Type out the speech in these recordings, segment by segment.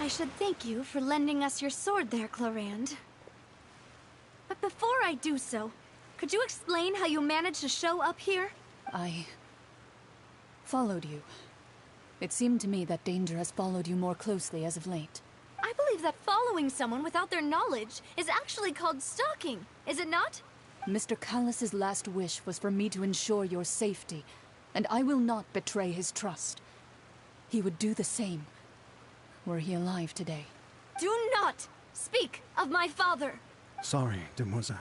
I should thank you for lending us your sword there, Clorand. But before I do so, could you explain how you managed to show up here? I followed you. It seemed to me that danger has followed you more closely as of late. I believe that following someone without their knowledge is actually called stalking, is it not? Mr. Callus's last wish was for me to ensure your safety, and I will not betray his trust. He would do the same, were he alive today. Do not speak of my father! Sorry, demoiselle.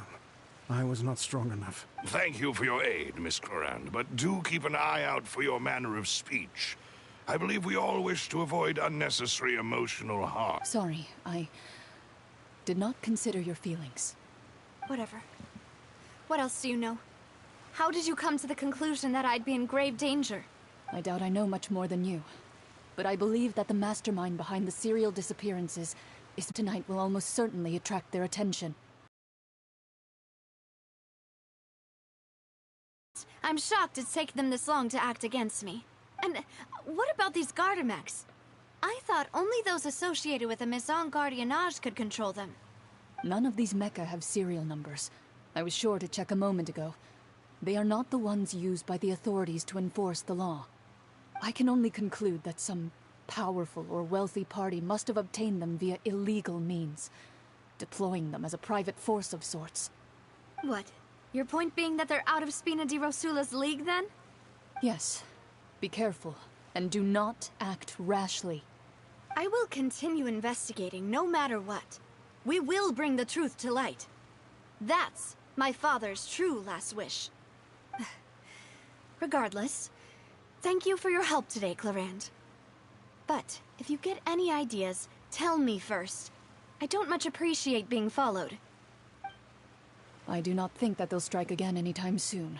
I was not strong enough. Thank you for your aid, Miss Clorand, but do keep an eye out for your manner of speech. I believe we all wish to avoid unnecessary emotional harm. Sorry, I did not consider your feelings. Whatever. What else do you know? How did you come to the conclusion that I'd be in grave danger? I doubt I know much more than you, but I believe that the mastermind behind the serial disappearances is tonight will almost certainly attract their attention. I'm shocked it's taken them this long to act against me. And what about these Gardamex? I thought only those associated with the Maison Gardiennage could control them. None of these mecha have serial numbers. I was sure to check a moment ago. They are not the ones used by the authorities to enforce the law. I can only conclude that some powerful or wealthy party must have obtained them via illegal means, deploying them as a private force of sorts. What? Your point being that they're out of Spina di Rosula's league, then? Yes. Be careful, and do not act rashly. I will continue investigating no matter what. We will bring the truth to light. That's my father's true last wish. Regardless, thank you for your help today, Clorand. But if you get any ideas, tell me first. I don't much appreciate being followed. I do not think that they'll strike again anytime soon.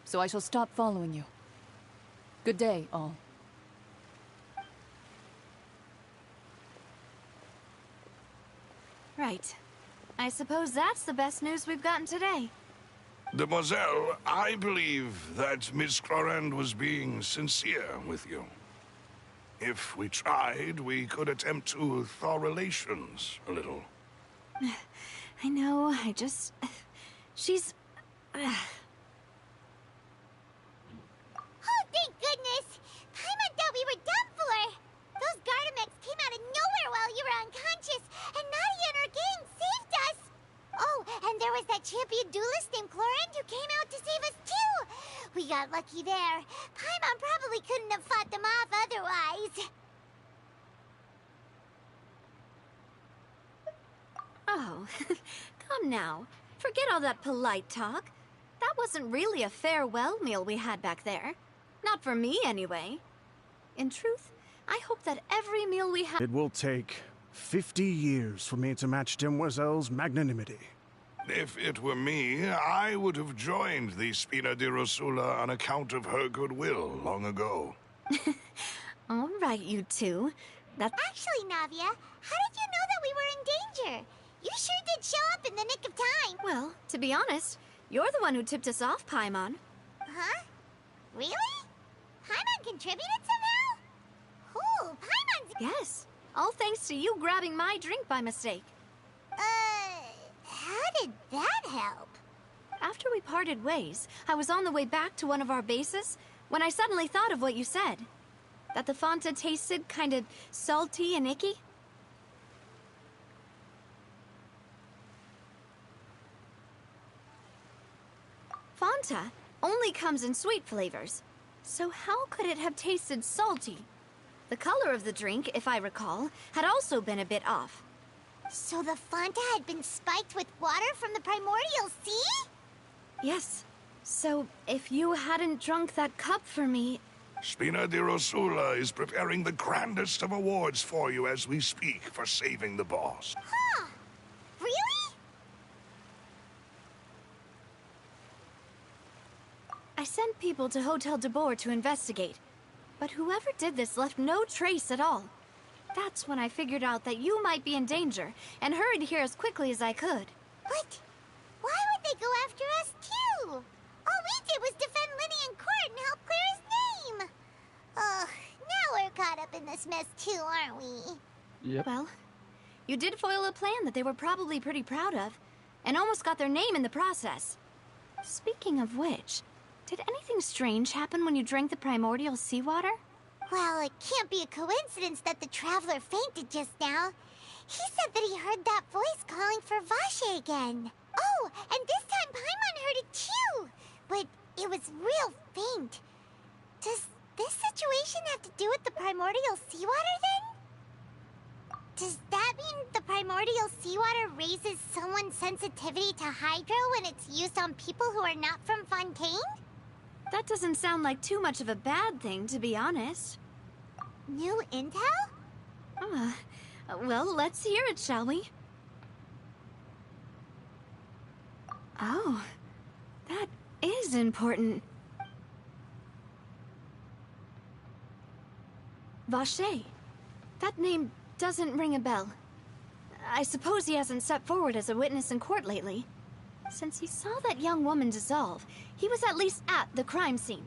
So I shall stop following you. Good day, all. Right. I suppose that's the best news we've gotten today. Demoiselle, I believe that Miss Clorand was being sincere with you. If we tried, we could attempt to thaw relations a little. I know, she's... Oh, thank goodness! Paimon thought we were done for! Those Gardamex came out of nowhere while you were unconscious, and Nadia and her gang saved us! Oh, and there was that champion duelist named Clorand who came out to save us too! We got lucky there. Paimon probably couldn't have fought them off otherwise. Oh, come now. Forget all that polite talk. That wasn't really a farewell meal we had back there. Not for me, anyway. In truth, I hope that every meal we have... It will take 50 years for me to match Demoiselle's magnanimity. If it were me, I would have joined the Spina di Rosula on account of her goodwill long ago. All right, you two. Actually, Navia, how did you know that we were in danger? You sure did show up in the nick of time. Well, to be honest, you're the one who tipped us off, Paimon. Huh? Really? Paimon contributed somehow? Ooh, Paimon's... Yes, all thanks to you grabbing my drink by mistake. How did that help? After we parted ways, I was on the way back to one of our bases when I suddenly thought of what you said. That the Fanta tasted kind of salty and icky. Fanta only comes in sweet flavors, so how could it have tasted salty? The color of the drink, if I recall, had also been a bit off. So the Fanta had been spiked with water from the primordial sea? Yes. So if you hadn't drunk that cup for me... Spina di Rosula is preparing the grandest of awards for you as we speak for saving the boss. Huh. Really? I sent people to Hotel de Boer to investigate. But whoever did this left no trace at all. That's when I figured out that you might be in danger, and hurried here as quickly as I could. But why would they go after us, too? All we did was defend Lenny in court and help clear his name. Ugh, now we're caught up in this mess, too, aren't we? Yep. Well, you did foil a plan that they were probably pretty proud of, and almost got their name in the process. Speaking of which, did anything strange happen when you drank the primordial seawater? Well, it can't be a coincidence that the traveler fainted just now. He said that he heard that voice calling for Vache again. Oh, and this time Paimon heard it too, but it was real faint. Does this situation have to do with the primordial seawater then? Does that mean the primordial seawater raises someone's sensitivity to hydro when it's used on people who are not from Fontaine? That doesn't sound like too much of a bad thing, to be honest. New intel? Well, let's hear it, shall we? Oh, that is important. Vache. That name doesn't ring a bell. I suppose he hasn't stepped forward as a witness in court lately. Since he saw that young woman dissolve, he was at least at the crime scene.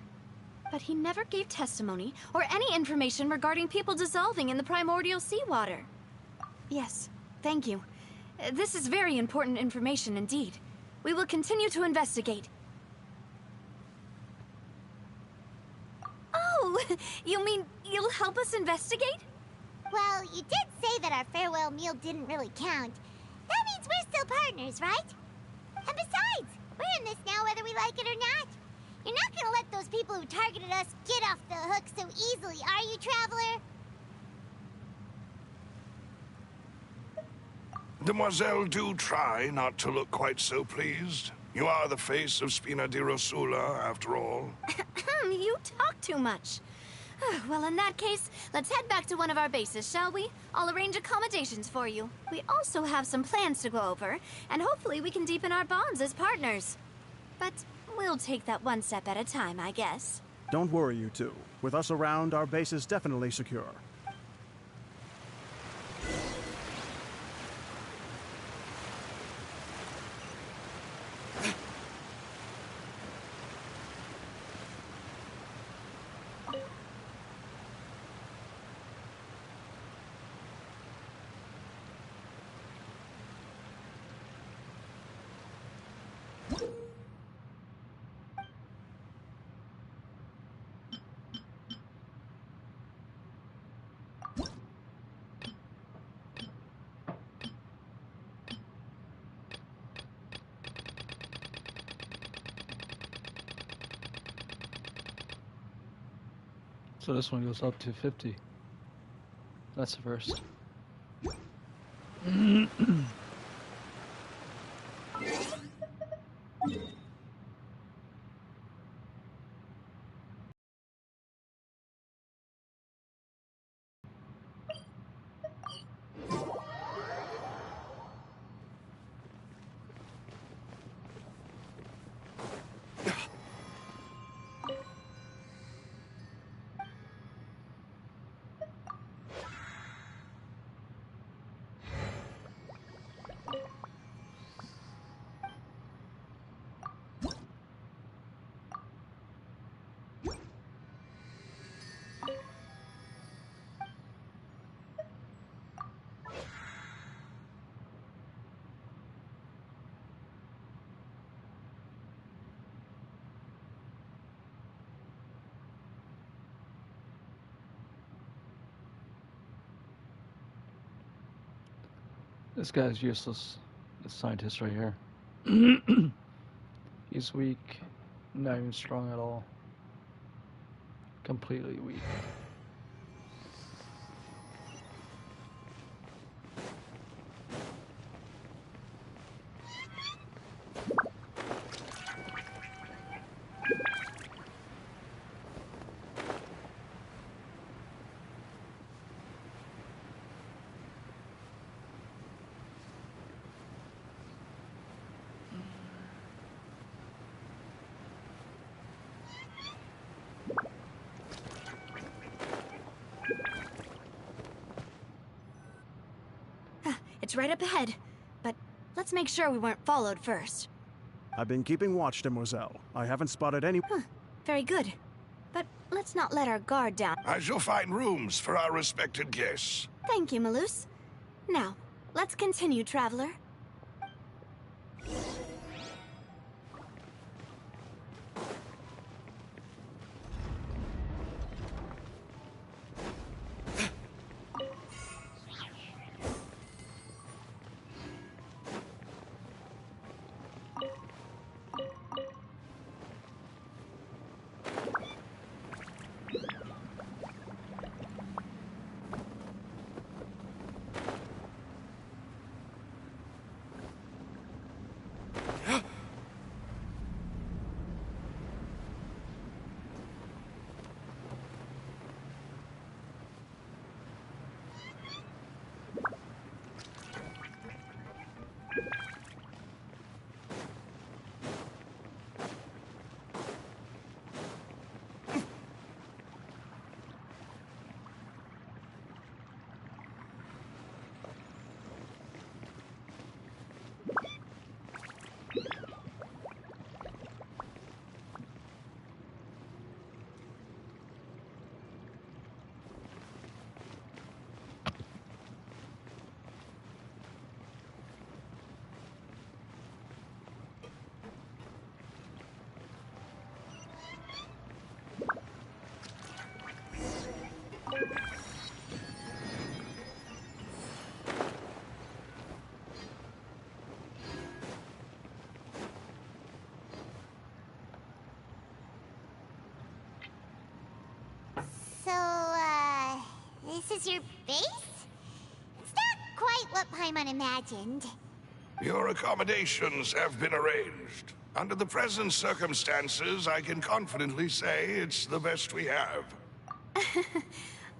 But he never gave testimony or any information regarding people dissolving in the primordial seawater. Yes, thank you. This is very important information indeed. We will continue to investigate. Oh, you mean you'll help us investigate? Well, you did say that our farewell meal didn't really count. That means we're still partners, right? And besides, we're in this now whether we like it or not. You're not gonna let those people who targeted us get off the hook so easily, are you, Traveler? Demoiselle, do try not to look quite so pleased. You are the face of Spina di Rosula, after all. You talk too much. Well, in that case, let's head back to one of our bases, shall we? I'll arrange accommodations for you. We also have some plans to go over, and hopefully we can deepen our bonds as partners. But we'll take that one step at a time, I guess. Don't worry, you two. With us around, our base is definitely secure. So this one goes up to 50. That's the first. This guy's useless. This scientist right here. He's weak. Not even strong at all. Completely weak. It's right up ahead, but let's make sure we weren't followed first. I've been keeping watch, Demoiselle. I haven't spotted any... Very good. But let's not let our guard down. I shall find rooms for our respected guests. Thank you, Malus. Now, let's continue, traveler. This is your base? It's not quite what Paimon imagined. Your accommodations have been arranged. Under the present circumstances, I can confidently say it's the best we have.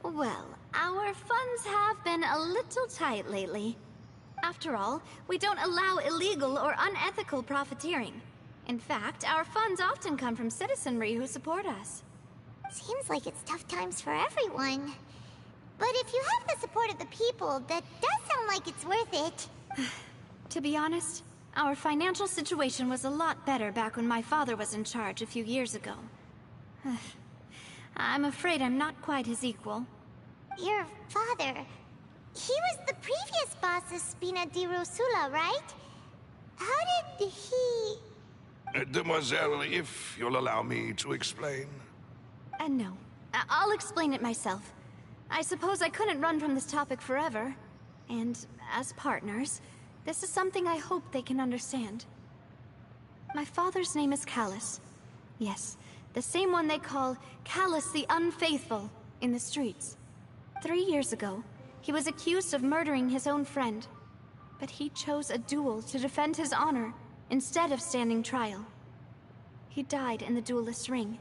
Well, our funds have been a little tight lately. After all, we don't allow illegal or unethical profiteering. In fact, our funds often come from citizenry who support us. Seems like it's tough times for everyone. But if you have the support of the people, that does sound like it's worth it. To be honest, our financial situation was a lot better back when my father was in charge a few years ago. I'm afraid I'm not quite his equal. Your father... he was the previous boss of Spina di Rosula, right? How did he... Demoiselle, if you'll allow me to explain. No. I'll explain it myself. I suppose I couldn't run from this topic forever. And as partners, this is something I hope they can understand. My father's name is Callus. Yes, the same one they call Callus the Unfaithful in the streets. 3 years ago, he was accused of murdering his own friend. But he chose a duel to defend his honor instead of standing trial. He died in the duelist's ring.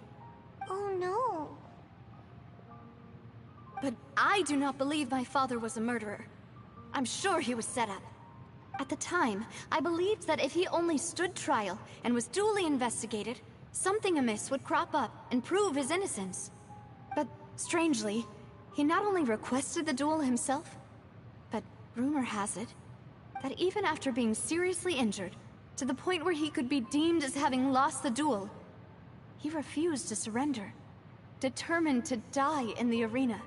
Oh no. But I do not believe my father was a murderer. I'm sure he was set up. At the time, I believed that if he only stood trial and was duly investigated, something amiss would crop up and prove his innocence. But strangely, he not only requested the duel himself, but rumor has it that even after being seriously injured, to the point where he could be deemed as having lost the duel, he refused to surrender, determined to die in the arena.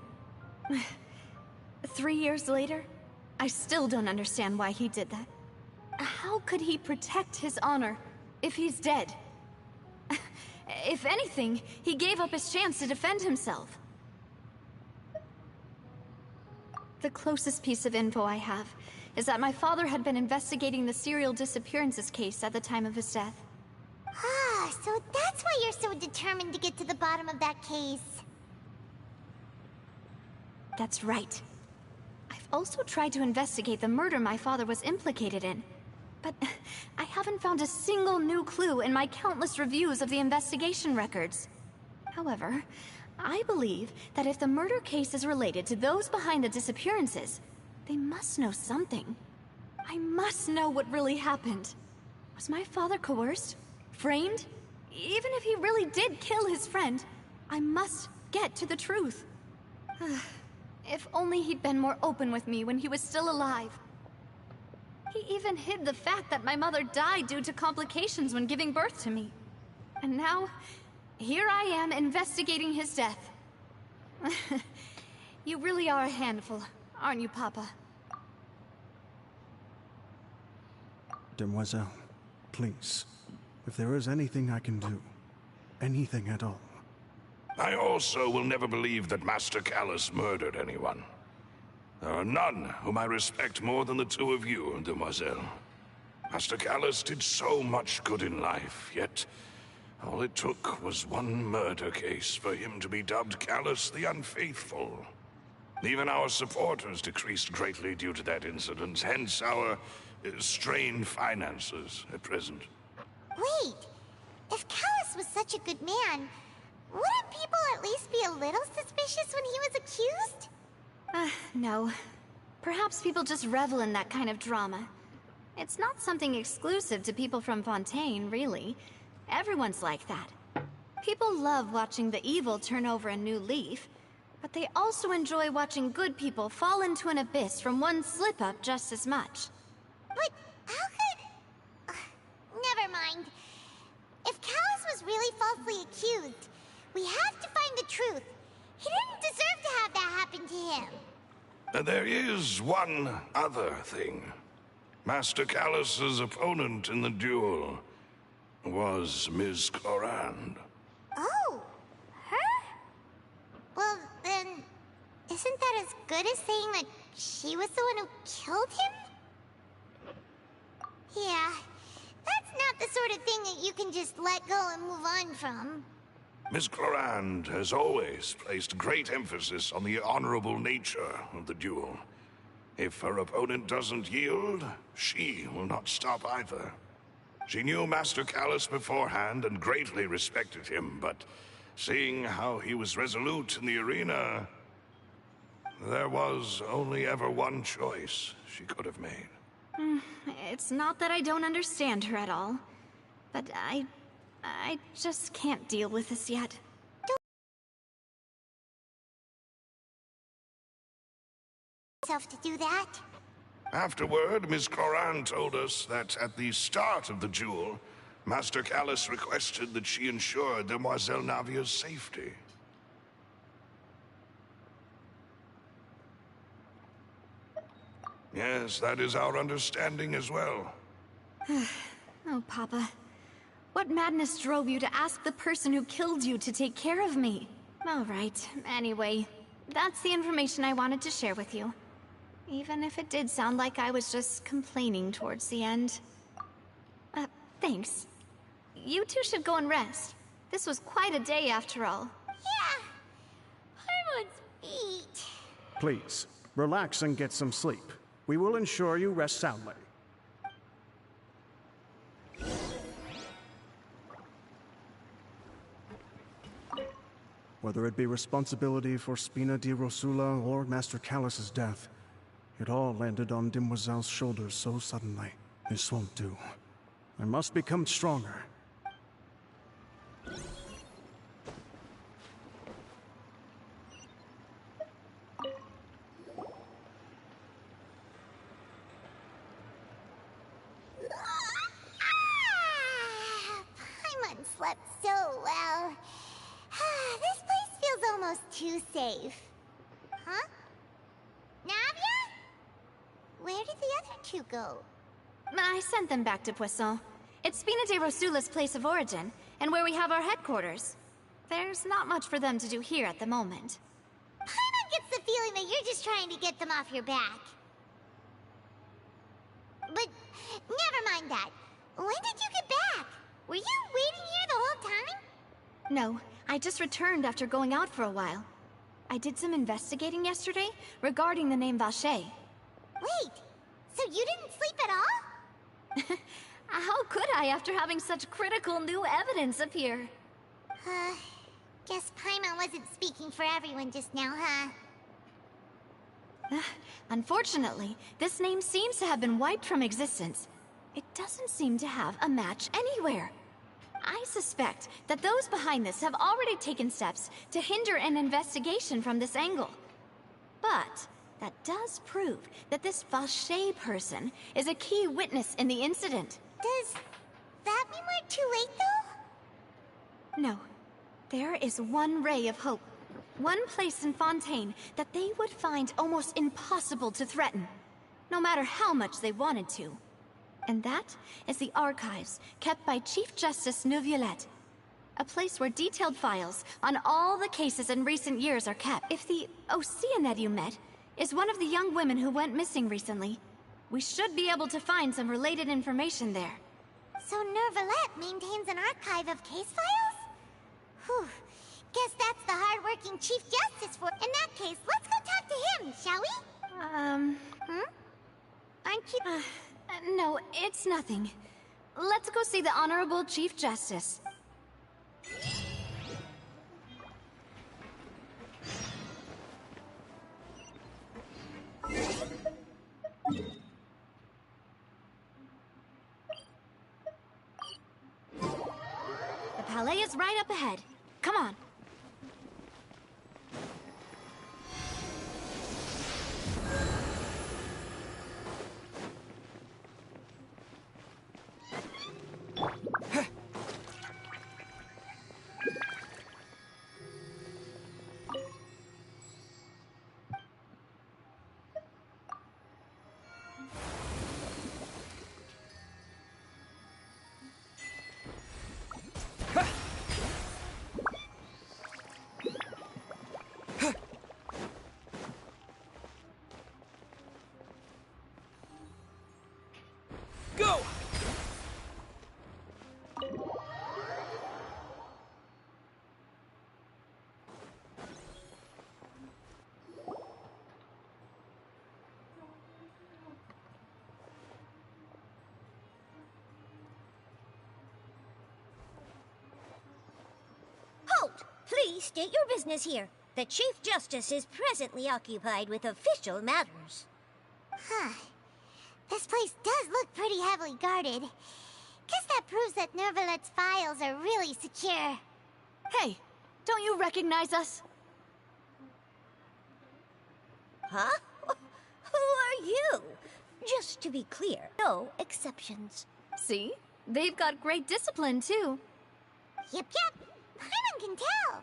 3 years later, I still don't understand why he did that. How could he protect his honor if he's dead? If anything, he gave up his chance to defend himself. The closest piece of info I have is that my father had been investigating the serial disappearances case at the time of his death. Ah, so that's why you're so determined to get to the bottom of that case. That's right. I've also tried to investigate the murder my father was implicated in, but I haven't found a single new clue in my countless reviews of the investigation records. However, I believe that if the murder case is related to those behind the disappearances, they must know something. I must know what really happened. Was my father coerced? Framed? Even if he really did kill his friend, I must get to the truth. If only he'd been more open with me when he was still alive. He even hid the fact that my mother died due to complications when giving birth to me. And now, here I am investigating his death. You really are a handful, aren't you, Papa? Demoiselle, please, if there is anything I can do, anything at all. I also will never believe that Master Callus murdered anyone. There are none whom I respect more than the two of you, Demoiselle. Master Callus did so much good in life, yet all it took was one murder case for him to be dubbed Callus the Unfaithful. Even our supporters decreased greatly due to that incident, hence our strained finances at present. Wait, if Callus was such a good man, wouldn't people at least be a little suspicious when he was accused? No. Perhaps people just revel in that kind of drama. It's not something exclusive to people from Fontaine, really. Everyone's like that. People love watching the evil turn over a new leaf, but they also enjoy watching good people fall into an abyss from one slip-up just as much. But how could... never mind. If Callus was really falsely accused, we have to find the truth. He didn't deserve to have that happen to him. There is one other thing. Master Callus's opponent in the duel was Ms. Clorand. Oh, her? Well, then, isn't that as good as saying that she was the one who killed him? Yeah, that's not the sort of thing that you can just let go and move on from. Ms. Clorand has always placed great emphasis on the honorable nature of the duel. If her opponent doesn't yield, she will not stop either. She knew Master Callus beforehand and greatly respected him, but seeing how he was resolute in the arena, there was only ever one choice she could have made. It's not that I don't understand her at all, but I just can't deal with this yet. Yourself to do that? Afterward, Ms. Clorand told us that at the start of the duel, Master Callus requested that she ensure Demoiselle Navia's safety. Yes, that is our understanding as well. Oh, Papa. What madness drove you to ask the person who killed you to take care of me? All right, anyway, that's the information I wanted to share with you. Even if it did sound like I was just complaining towards the end. Thanks. You two should go and rest. This was quite a day after all. Yeah, Harmon's beat. Please, relax and get some sleep. We will ensure you rest soundly. Whether it be responsibility for Spina di Rosula or Master Callus's death, it all landed on Demoiselle's shoulders so suddenly. This won't do. I must become stronger. Paimon slept so well. This place feels almost too safe. Huh? Navia? Where did the other two go? I sent them back to Poisson. It's Spina de Rosula's place of origin, and where we have our headquarters. There's not much for them to do here at the moment. Paimon gets the feeling that you're just trying to get them off your back. But never mind that. When did you get back? Were you waiting here the whole time? No, I just returned after going out for a while. I did some investigating yesterday regarding the name Vacher. Wait, so you didn't sleep at all? How could I after having such critical new evidence appear? Guess Paimon wasn't speaking for everyone just now, huh? Unfortunately, this name seems to have been wiped from existence. It doesn't seem to have a match anywhere. I suspect that those behind this have already taken steps to hinder an investigation from this angle. But That does prove that this Vache person is a key witness in the incident. Does that mean we're too late, though? No. There is one ray of hope. One place in Fontaine that they would find almost impossible to threaten, no matter how much they wanted to. And that is the archives kept by Chief Justice Neuvillette. A place where detailed files on all the cases in recent years are kept. If the Oceanid you met is one of the young women who went missing recently, we should be able to find some related information there. So Neuvillette maintains an archive of case files? Whew. Guess that's the hard-working Chief Justice for. In that case, let's go talk to him, shall we? Aren't you... No, it's nothing. Let's go see the Honorable Chief Justice. The Palais is right up ahead. Come on. Go! Halt! Please state your business here. The Chief Justice is presently occupied with official matters. Huh. This place does look pretty heavily guarded. Guess that proves that Neuvillette's files are really secure. Hey, don't you recognize us? Huh? Who are you? Just to be clear, no exceptions. See? They've got great discipline, too. Yep. Paimon can tell.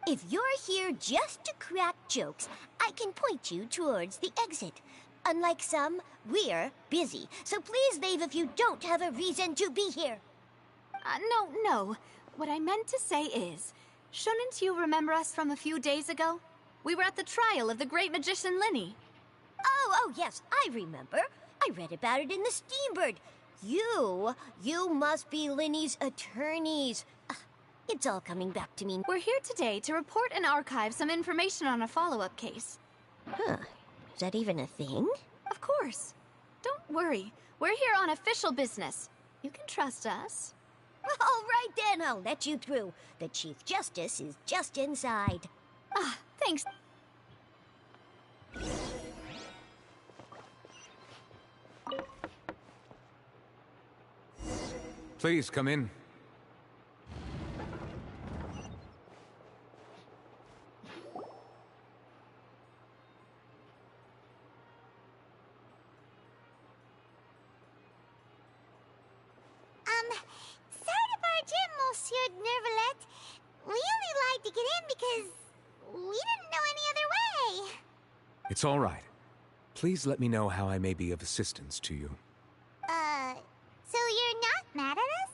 If you're here just to crack jokes, I can point you towards the exit. Unlike some, we're busy, so please leave if you don't have a reason to be here. No. What I meant to say is, shouldn't you remember us from a few days ago? We were at the trial of the great magician Linny. Oh, yes, I remember. I read about it in the Steambird. You must be Linny's attorneys. It's all coming back to me. We're here today to report and archive some information on a follow-up case. Huh. Is that even a thing? Of course. Don't worry. We're here on official business. You can trust us. All right then, I'll let you through. The Chief Justice is just inside. Thanks. Please come in. Sorry to barge in, Monsieur Neuvillette. We only lied to get in because we didn't know any other way. It's all right. Please let me know how I may be of assistance to you. So you're not mad at us?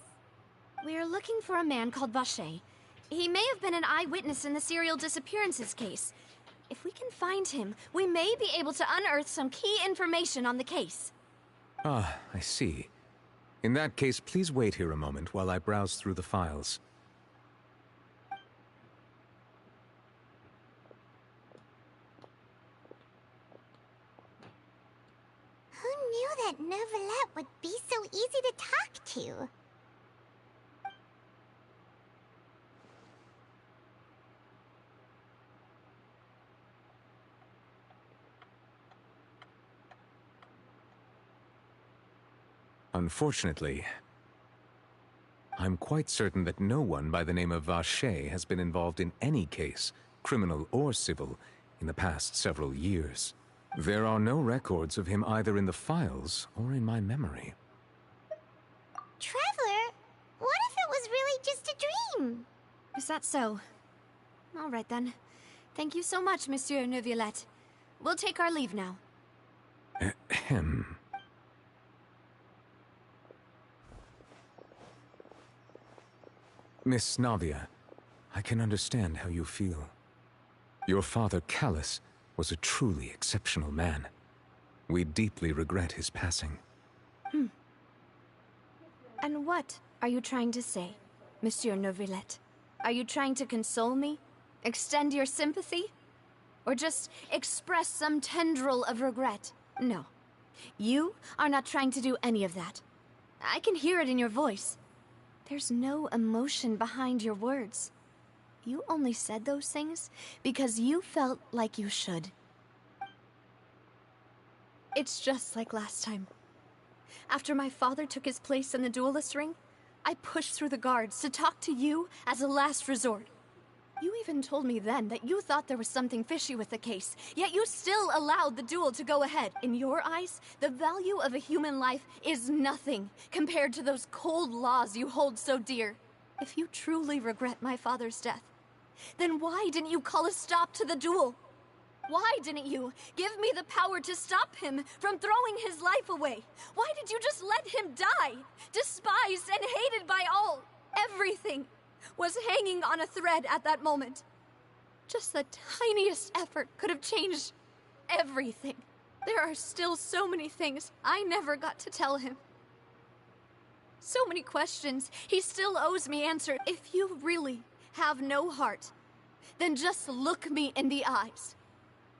We're looking for a man called Vache. He may have been an eyewitness in the serial disappearances case. If we can find him, we may be able to unearth some key information on the case. Ah, I see. In that case, please wait here a moment while I browse through the files. Who knew that Neuvillette would be so easy to talk to? Unfortunately, I'm quite certain that no one by the name of Vache has been involved in any case, criminal or civil, in the past several years. There are no records of him either in the files or in my memory. Traveler, what if it was really just a dream? Is that so? All right then. Thank you so much, Monsieur Neuvillette. We'll take our leave now. Ahem. Miss Navia, I can understand how you feel. Your father, Callus, was a truly exceptional man. We deeply regret his passing. And what are you trying to say, Monsieur Neuvillette? Are you trying to console me? Extend your sympathy? Or just express some tendril of regret? No. You are not trying to do any of that. I can hear it in your voice. There's no emotion behind your words. You only said those things because you felt like you should. It's just like last time. After my father took his place in the duelist ring, I pushed through the guards to talk to you as a last resort. You even told me then that you thought there was something fishy with the case, yet you still allowed the duel to go ahead. In your eyes, the value of a human life is nothing compared to those cold laws you hold so dear. If you truly regret my father's death, then why didn't you call a stop to the duel? Why didn't you give me the power to stop him from throwing his life away? Why did you just let him die, despised and hated by all? Everything was hanging on a thread at that moment. Just the tiniest effort could have changed everything. There are still so many things I never got to tell him. So many questions he still owes me answered. If you really have no heart, then just look me in the eyes.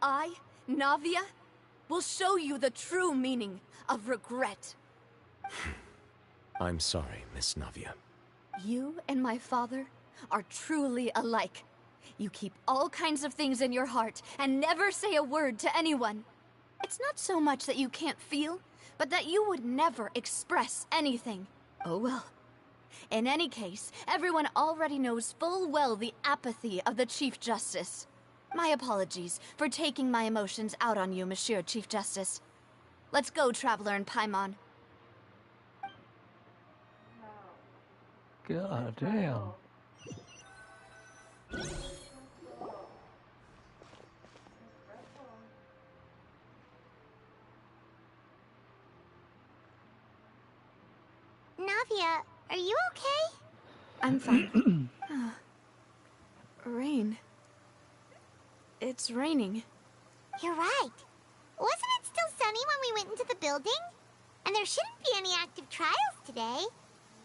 I, Navia, will show you the true meaning of regret. I'm sorry, Miss Navia. You and my father are truly alike. You keep all kinds of things in your heart and never say a word to anyone. It's not so much that you can't feel, but that you would never express anything. Oh well. In any case, everyone already knows full well the apathy of the Chief Justice. My apologies for taking my emotions out on you, Monsieur Chief Justice. Let's go, Traveler and Paimon. God damn. Navia, are you okay? I'm fine. Rain. It's raining. You're right. Wasn't it still sunny when we went into the building? And there shouldn't be any active trials today.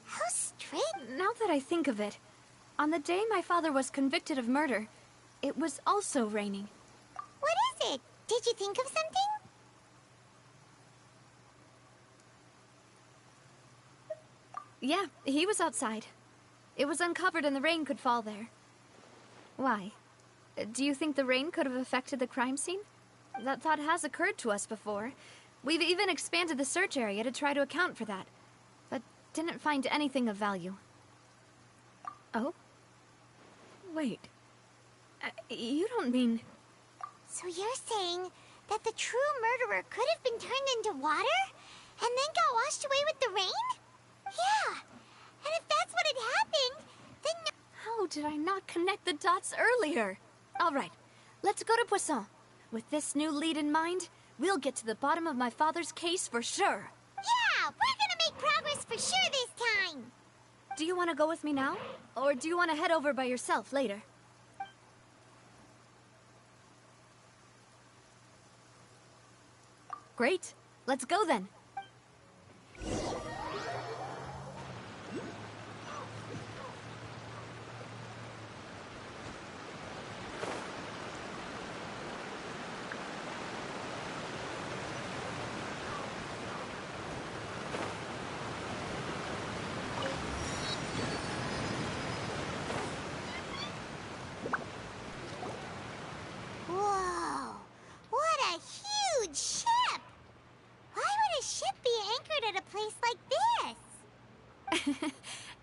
How strange. Now that I think of it, on the day my father was convicted of murder, it was also raining. What is it? Did you think of something? Yeah, he was outside. It was uncovered and the rain could fall there. Why? Do you think the rain could have affected the crime scene? That thought has occurred to us before. We've even expanded the search area to try to account for that, but didn't find anything of value. Oh? Wait. You don't mean... So you're saying that the true murderer could have been turned into water? And then got washed away with the rain? Yeah. And if that's what had happened, then... How did I not connect the dots earlier? All right, let's go to Poisson. With this new lead in mind, we'll get to the bottom of my father's case for sure. Yeah, we're gonna make progress for sure this time. Do you want to go with me now? Or do you want to head over by yourself later? Great. Let's go then. Whoa, what a huge ship! Why would a ship be anchored at a place like this?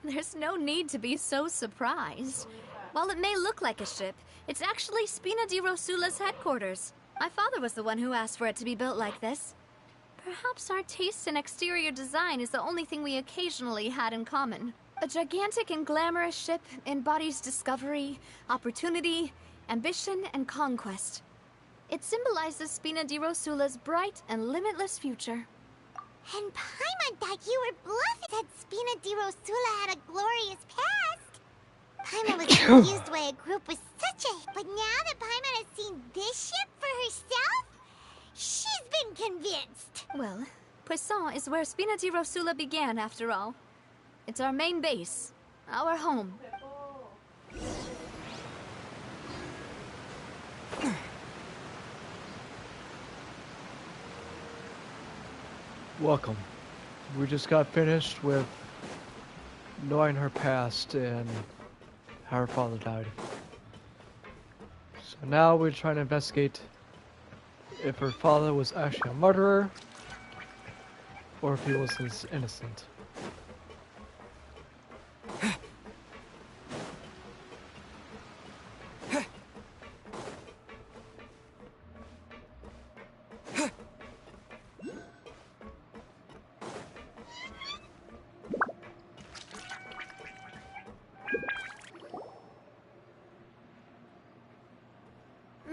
There's no need to be so surprised. While it may look like a ship, it's actually Spina di Rosula's headquarters. My father was the one who asked for it to be built like this. Perhaps our taste in exterior design is the only thing we occasionally had in common. A gigantic and glamorous ship embodies discovery, opportunity, ambition, and conquest. It symbolizes Spina di Rosula's bright and limitless future. And Paimon thought you were bluffing that Spina di Rosula had a glorious past. Paimon was confused why a group was such a... But now that Paimon has seen this ship for herself, she's been convinced. Well, Poisson is where Spina di Rosula began, after all. It's our main base, our home. Welcome. We just got finished with knowing her past and how her father died. So now we're trying to investigate if her father was actually a murderer or if he was innocent.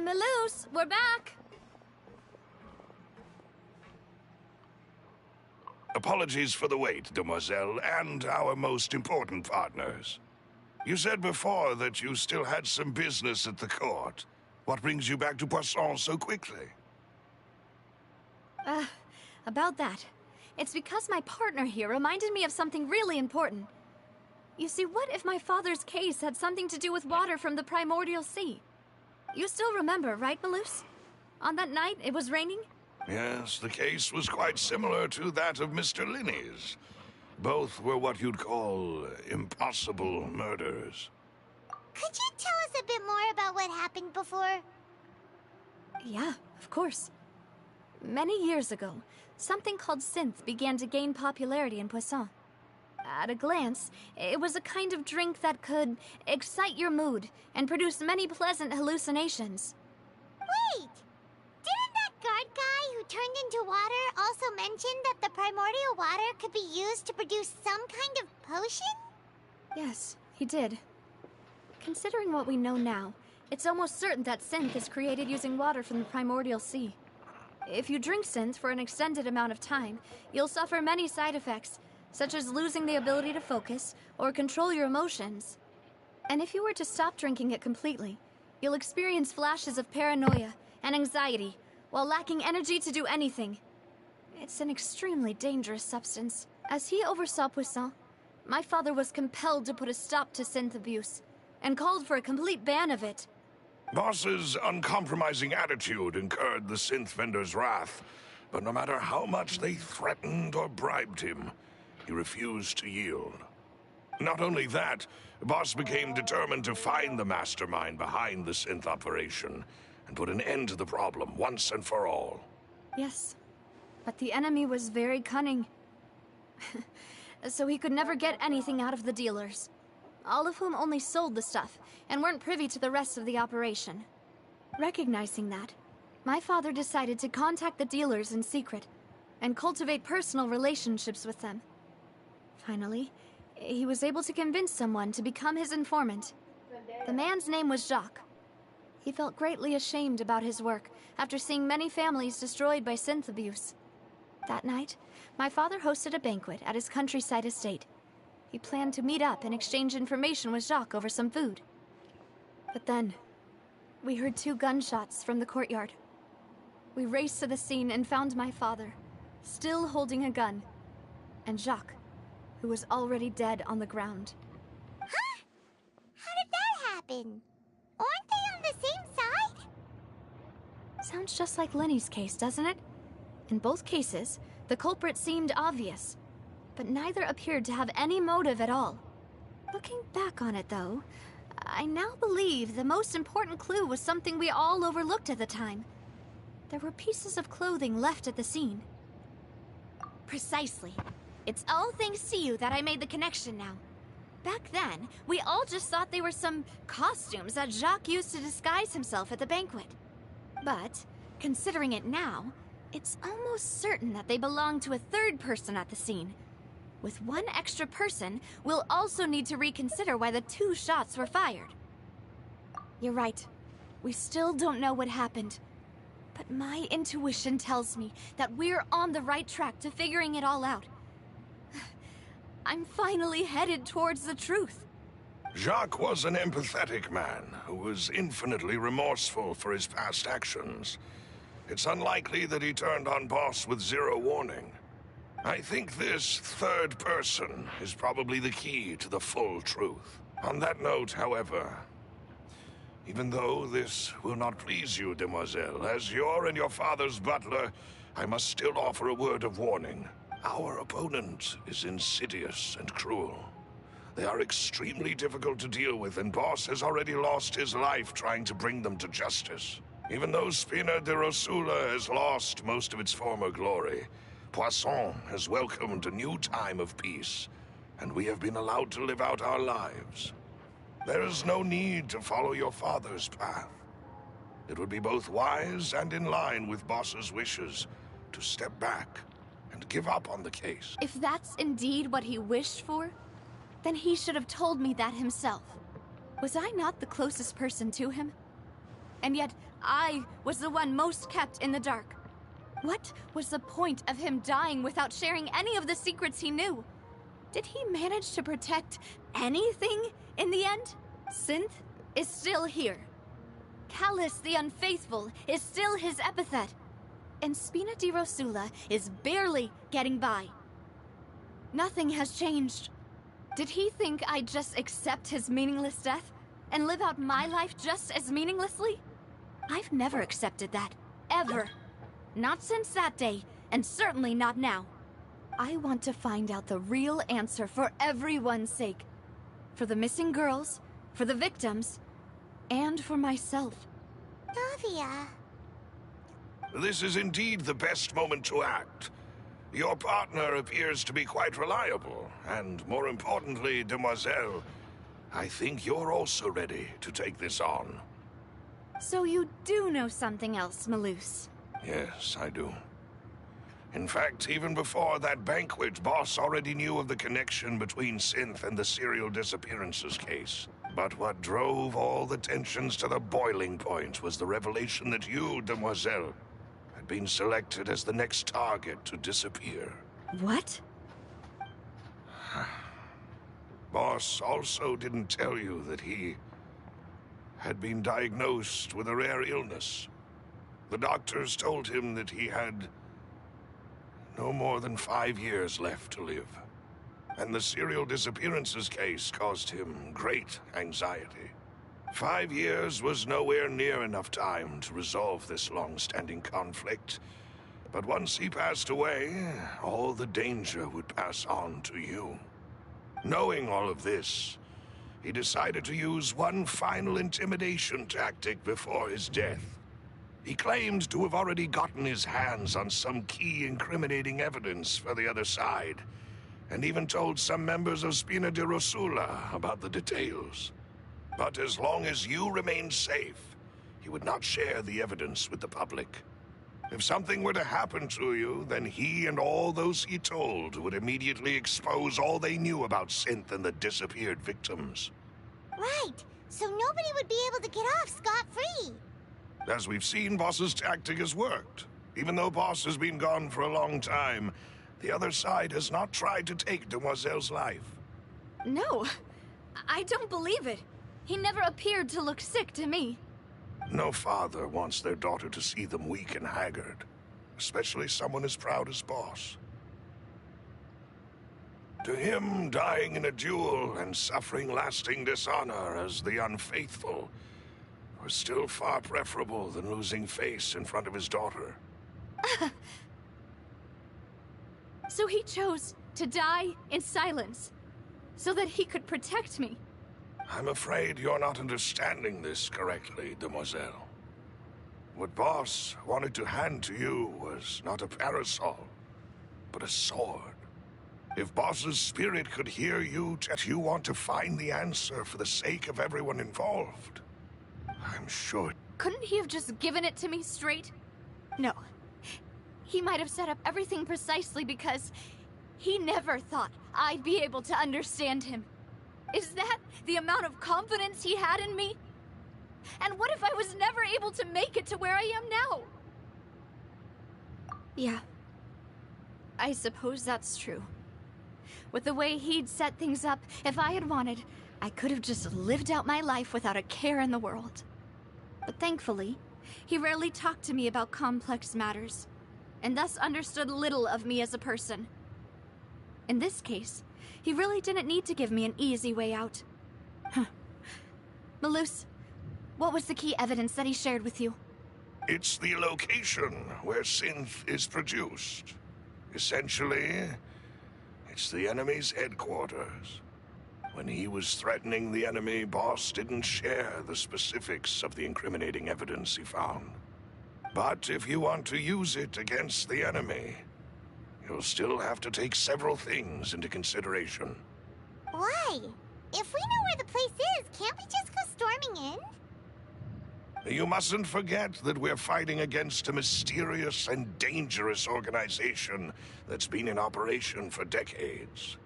Melus, we're back! Apologies for the wait, demoiselle, and our most important partners. You said before that you still had some business at the court. What brings you back to Poisson so quickly? About that. It's because my partner here reminded me of something really important. You see, what if my father's case had something to do with water from the primordial sea? You still remember, right, Melus? On that night, it was raining? Yes, the case was quite similar to that of Mr. Linney's. Both were what you'd call impossible murders. Could you tell us a bit more about what happened before? Yeah, of course. Many years ago, something called synth began to gain popularity in Poisson. At a glance, it was a kind of drink that could excite your mood and produce many pleasant hallucinations. Wait! Didn't that guard guy who turned into water also mention that the primordial water could be used to produce some kind of potion? Yes, he did. Considering what we know now, it's almost certain that synth is created using water from the primordial sea. If you drink synth for an extended amount of time, you'll suffer many side effects, such as losing the ability to focus or control your emotions. And if you were to stop drinking it completely, you'll experience flashes of paranoia and anxiety while lacking energy to do anything. It's an extremely dangerous substance. As he oversaw Poisson, my father was compelled to put a stop to synth abuse and called for a complete ban of it. Boss's uncompromising attitude incurred the synth vendor's wrath, but no matter how much they threatened or bribed him, he refused to yield. Not only that, Boss became determined to find the mastermind behind the synth operation and put an end to the problem once and for all. Yes, but the enemy was very cunning. So he could never get anything out of the dealers, all of whom only sold the stuff and weren't privy to the rest of the operation. Recognizing that, my father decided to contact the dealers in secret and cultivate personal relationships with them. Finally, he was able to convince someone to become his informant. The man's name was Jacques. He felt greatly ashamed about his work after seeing many families destroyed by synth abuse. That night, my father hosted a banquet at his countryside estate. He planned to meet up and exchange information with Jacques over some food. But then, we heard 2 gunshots from the courtyard. We raced to the scene and found my father, still holding a gun, and Jacques, who was already dead on the ground. Huh? How did that happen? Aren't they on the same side? Sounds just like Lenny's case, doesn't it? In both cases, the culprit seemed obvious, but neither appeared to have any motive at all. Looking back on it, though, I now believe the most important clue was something we all overlooked at the time. There were pieces of clothing left at the scene. Precisely. It's all thanks to you that I made the connection now. Back then, we all just thought they were some costumes that Jacques used to disguise himself at the banquet. But Considering it now, it's almost certain that they belong to a third person at the scene. With one extra person, we'll also need to reconsider why the 2 shots were fired. You're right. We still don't know what happened. But my intuition tells me that we're on the right track to figuring it all out. I'm finally headed towards the truth. Jacques was an empathetic man who was infinitely remorseful for his past actions. It's unlikely that he turned on Boss with 0 warning. I think this third person is probably the key to the full truth. On that note, however, even though this will not please you, demoiselle, as your and your father's butler, I must still offer a word of warning. Our opponent is insidious and cruel. They are extremely difficult to deal with, and Boss has already lost his life trying to bring them to justice. Even though Spina de Rosula has lost most of its former glory, Poisson has welcomed a new time of peace, and we have been allowed to live out our lives. There is no need to follow your father's path. It would be both wise and in line with Boss's wishes to step back and give up on the case. If that's indeed what he wished for, then he should have told me that himself. Was I not the closest person to him? And yet, I was the one most kept in the dark. What was the point of him dying without sharing any of the secrets he knew? Did he manage to protect anything in the end? Synth is still here. Callus the Unfaithful is still his epithet. And Spina di Rosula is barely getting by. Nothing has changed. Did he think I'd just accept his meaningless death and live out my life just as meaninglessly? I've never accepted that. Ever. Not since that day, and certainly not now. I want to find out the real answer for everyone's sake. For the missing girls, for the victims, and for myself. Davia. This is indeed the best moment to act. Your partner appears to be quite reliable, and more importantly, demoiselle, I think you're also ready to take this on. So you do know something else, Malus? Yes, I do. In fact, even before that banquet, Boss already knew of the connection between Synth and the serial disappearances case. But what drove all the tensions to the boiling point was the revelation that you, demoiselle, had been selected as the next target to disappear. What? Boss also didn't tell you that he had been diagnosed with a rare illness. The doctors told him that he had no more than 5 years left to live. And the serial disappearances case caused him great anxiety. 5 years was nowhere near enough time to resolve this long-standing conflict. But once he passed away, all the danger would pass on to you. Knowing all of this, he decided to use one final intimidation tactic before his death. He claimed to have already gotten his hands on some key incriminating evidence for the other side, and even told some members of Spina de Rosula about the details. But as long as you remained safe, he would not share the evidence with the public. If something were to happen to you, then he and all those he told would immediately expose all they knew about Synth and the disappeared victims. Right, so nobody would be able to get off scot-free. As we've seen, Boss's tactic has worked. Even though Boss has been gone for a long time, the other side has not tried to take Demoiselle's life. No, I don't believe it. He never appeared to look sick to me. No father wants their daughter to see them weak and haggard, especially someone as proud as Boss. To him, dying in a duel and suffering lasting dishonor as the unfaithful was still far preferable than losing face in front of his daughter. So he chose to die in silence, so that he could protect me. I'm afraid you're not understanding this correctly, demoiselle. What Boss wanted to hand to you was not a parasol, but a sword. If Boss's spirit could hear you, that you want to find the answer for the sake of everyone involved, I'm sure. Couldn't he have just given it to me straight? No. He might have set up everything precisely because he never thought I'd be able to understand him. Is that the amount of confidence he had in me? And what if I was never able to make it to where I am now? Yeah. I suppose that's true. With the way he'd set things up, if I had wanted, I could have just lived out my life without a care in the world. But thankfully, he rarely talked to me about complex matters, and thus understood little of me as a person. In this case, he really didn't need to give me an easy way out. Huh. Malus, what was the key evidence that he shared with you? It's the location where synth is produced. Essentially, it's the enemy's headquarters. When he was threatening the enemy, Boss didn't share the specifics of the incriminating evidence he found. But if you want to use it against the enemy, you'll still have to take several things into consideration. Why? If we know where the place is, can't we just go storming in? You mustn't forget that we're fighting against a mysterious and dangerous organization that's been in operation for decades.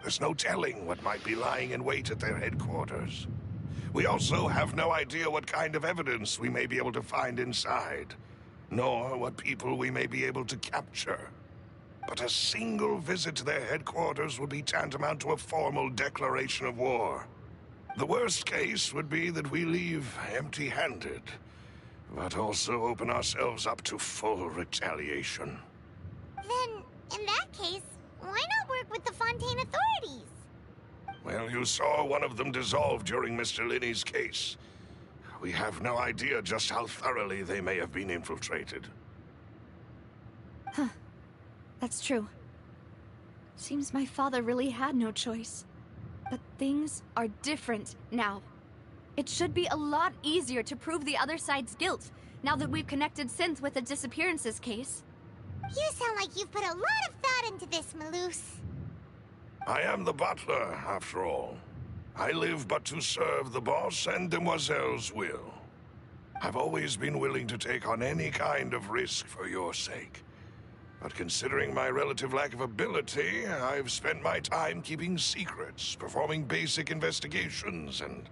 There's no telling what might be lying in wait at their headquarters. We also have no idea what kind of evidence we may be able to find inside, nor what people we may be able to capture. But a single visit to their headquarters would be tantamount to a formal declaration of war. The worst case would be that we leave empty-handed, but also open ourselves up to full retaliation. Then, in that case, why not work with the Fontaine authorities? Well, you saw one of them dissolve during Mr. Linney's case. We have no idea just how thoroughly they may have been infiltrated. Huh. That's true. Seems my father really had no choice. But things are different now. It should be a lot easier to prove the other side's guilt, now that we've connected Synth with the disappearances case. You sound like you've put a lot of thought into this, Malus. I am the butler, after all. I live but to serve the boss and Demoiselle's will. I've always been willing to take on any kind of risk for your sake. But considering my relative lack of ability, I've spent my time keeping secrets, performing basic investigations, and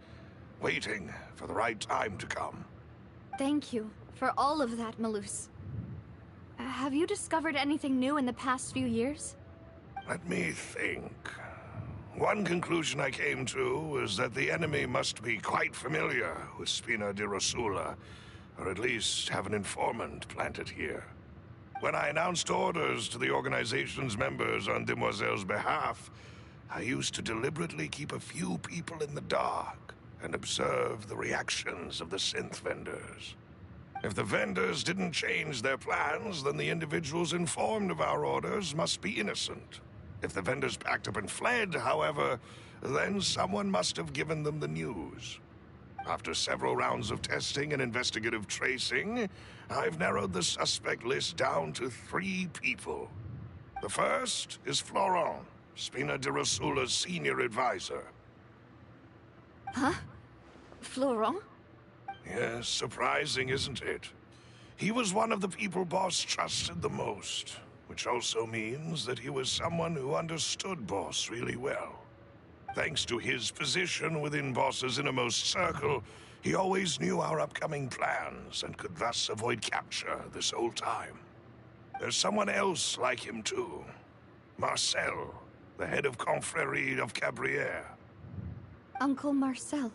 waiting for the right time to come. Thank you for all of that, Malus. Have you discovered anything new in the past few years? Let me think. One conclusion I came to was that the enemy must be quite familiar with Spina di Rosula, or at least have an informant planted here. When I announced orders to the organization's members on Demoiselle's behalf, I used to deliberately keep a few people in the dark and observe the reactions of the synth vendors. If the vendors didn't change their plans, then the individuals informed of our orders must be innocent. If the vendors packed up and fled, however, then someone must have given them the news. After several rounds of testing and investigative tracing, I've narrowed the suspect list down to 3 people. The first is Florent, Spina di Rosula's senior advisor. Huh? Florent? Yes, surprising, isn't it? He was one of the people Boss trusted the most, which also means that he was someone who understood Boss really well. Thanks to his position within Boss's innermost circle, he always knew our upcoming plans and could thus avoid capture this whole time. There's someone else like him too. Marcel, the head of Confrérie of Cabrières. Uncle Marcel.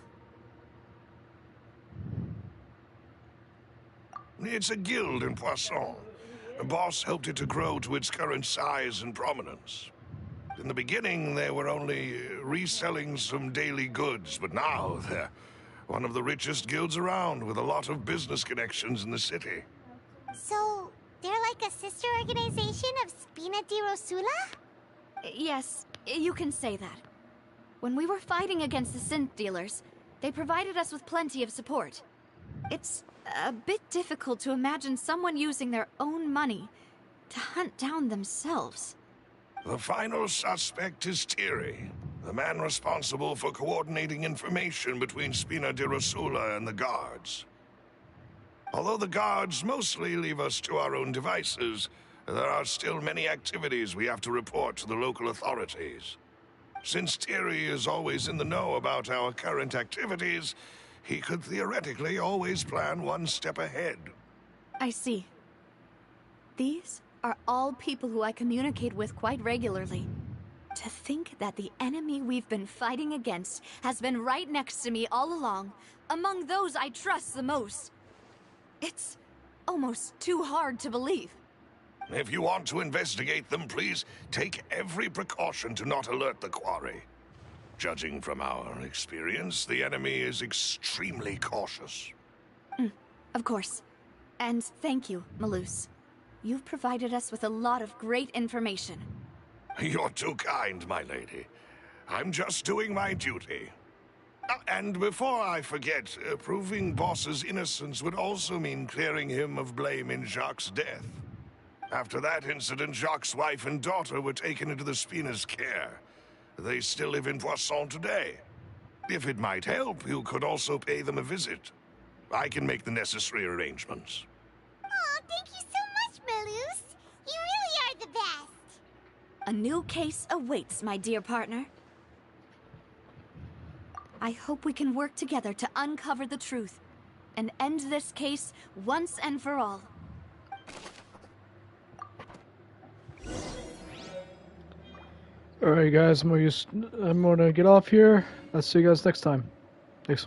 It's a guild in Poisson. Boss helped it to grow to its current size and prominence. In the beginning, they were only reselling some daily goods, but now they're one of the richest guilds around, with a lot of business connections in the city. So, they're like a sister organization of Spina di Rosula? Yes, you can say that. When we were fighting against the synth dealers, they provided us with plenty of support. It's a bit difficult to imagine someone using their own money to hunt down themselves. The final suspect is Thierry, the man responsible for coordinating information between Spina di Rosula and the guards. Although the guards mostly leave us to our own devices, there are still many activities we have to report to the local authorities. Since Thierry is always in the know about our current activities, he could theoretically always plan one step ahead. I see. These are all people who I communicate with quite regularly. To think that the enemy we've been fighting against has been right next to me all along, among those I trust the most. It's almost too hard to believe. If you want to investigate them, please take every precaution to not alert the quarry. Judging from our experience, the enemy is extremely cautious. Of course. And thank you, Malus. You've provided us with a lot of great information. You're too kind, my lady. I'm just doing my duty. And before I forget, proving Boss's innocence would also mean clearing him of blame in Jacques' death. After that incident, Jacques' wife and daughter were taken into the Spina's care. They still live in Poisson today. If it might help, you could also pay them a visit. I can make the necessary arrangements. Oh, thank you so much, Malus. You really are the best. A new case awaits, my dear partner. I hope we can work together to uncover the truth and end this case once and for all. Alright guys, I'm gonna get off here. I'll see you guys next time.